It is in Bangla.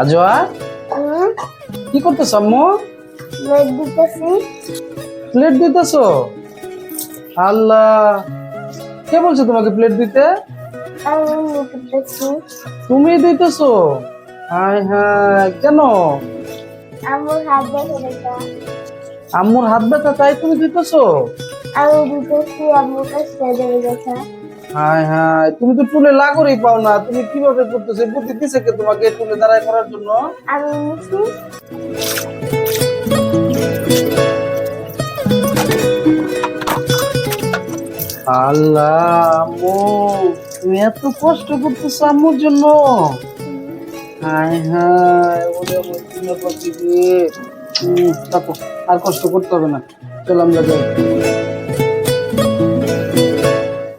আজোয়া কি করতেছ আম্মু? প্লেট দিতেছি। প্লেট দিতেছো? আল্লাহ, কে বলছো তোমাকে প্লেট দিতে? আমি দিতেছি। তুমি দিতেছো? হায় হায়, কেন? আমার হাত দেখে দেখা। আম্মুর হাত ব্যথা তাই তুমি দিতেছো? আমি দিতেছি আমার কাছে দেখে দেখা। হায় হায়, তুমি তো টুলে লাগরেই পাও না, তুমি কিভাবে করতেছো? বুদ্ধি দিছে কে তোমাকে টুলে দাঁড়ায় করার জন্য? আমি নিছি। আল্লাহ, আম্মু তুমি এত কষ্ট করতেছো আম্মুর জন্য? হায় হায়, ওরে আমার প্রিয় পাখি রে। থাকো, আর কষ্ট করতে হবে না, চল আমরা যাই।